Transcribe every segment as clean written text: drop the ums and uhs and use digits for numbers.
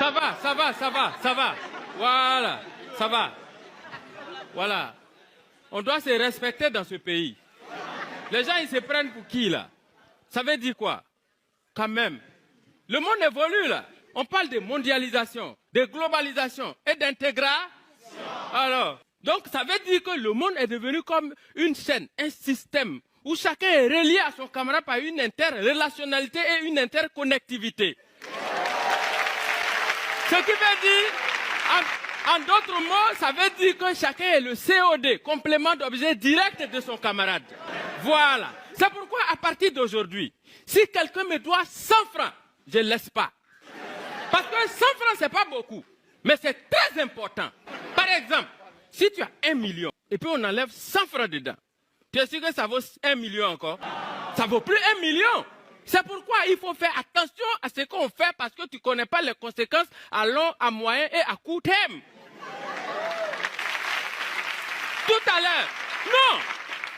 Ça va, ça va, ça va, ça va. Voilà, ça va. Voilà. On doit se respecter dans ce pays. Les gens, ils se prennent pour qui, là? Ça veut dire quoi? Quand même. Le monde évolue, là. On parle de mondialisation, de globalisation et d'intégration. Alors, donc ça veut dire que le monde est devenu comme une chaîne, un système, où chacun est relié à son camarade par une interrelationnalité et une interconnectivité. Ce qui veut dire, en d'autres mots, ça veut dire que chacun est le COD, complément d'objet direct de son camarade. Voilà. C'est pourquoi, à partir d'aujourd'hui, si quelqu'un me doit 100 francs, je ne laisse pas. Parce que 100 francs, ce n'est pas beaucoup. Mais c'est très important. Par exemple, si tu as 1 million, et puis on enlève 100 francs dedans, tu es sûr que ça vaut 1 million encore? Ça ne vaut plus 1 million. C'est pourquoi il faut faire attention à ce qu'on fait parce que tu ne connais pas les conséquences à long, à moyen et à court terme. Tout à l'heure,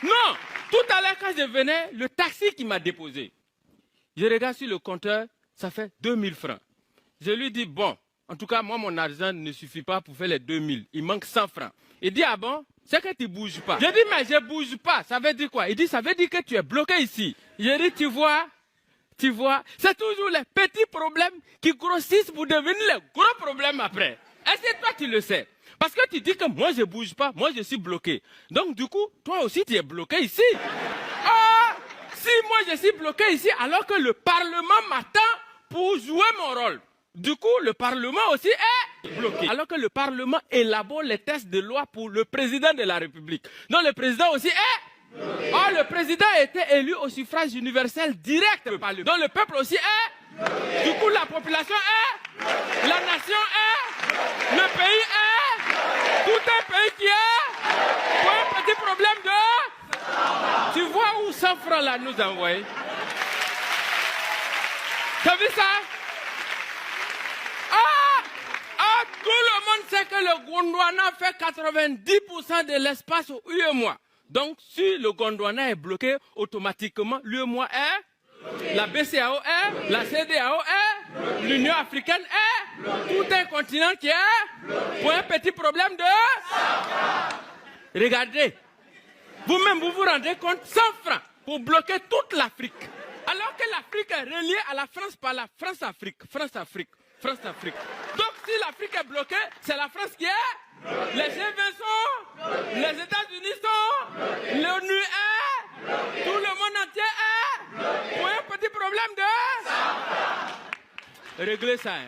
non, tout à l'heure quand je venais, le taxi qui m'a déposé, je regarde sur le compteur, ça fait 2000 francs. Je lui dis, bon, en tout cas, moi, mon argent ne suffit pas pour faire les 2000. Il manque 100 francs. Il dit, ah bon, c'est que tu ne bouges pas. Je dis, mais je ne bouge pas. Ça veut dire quoi? Il dit, ça veut dire que tu es bloqué ici. Je dis, tu vois, c'est toujours les petits problèmes qui grossissent pour devenir les gros problèmes après. Est-ce que toi, tu le sais? Parce que tu dis que moi, je ne bouge pas, moi, je suis bloqué. Donc, du coup, toi aussi, tu es bloqué ici. Ah, si moi, je suis bloqué ici, alors que le Parlement m'attend pour jouer mon rôle. Du coup, le Parlement aussi est bloqué. Alors que le Parlement élabore les textes de loi pour le président de la République. Donc, le président aussi est bloqué. Or, le président a été élu au suffrage universel direct par le peuple. Donc, le peuple aussi est bloqué. Du coup, la population est bloquée. La nation est bloquée. Le pays est tout un pays qui est pour un petit problème de... Tu vois où 100 francs là nous envoie? Tu as vu ça? Tout le monde sait que le Gondwana fait 90% de l'espace au UEMOA. Donc, si le Gondwana est bloqué, automatiquement, l'UEMOA est bloqué. La BCAO est, la CEDEAO est, l'Union africaine est, tout un continent qui est, pour un petit problème de... Regardez, vous-même, vous vous rendez compte, 100 francs pour bloquer toute l'Afrique. Alors que l'Afrique est reliée à la France par la France-Afrique, France-Afrique, France-Afrique. Donc, si l'Afrique est bloquée, c'est la France qui est bloquée. Les G20 sont, les États-Unis sont, l'ONU est, tout le monde entier est, pour un petit problème de... Réglez ça, hein.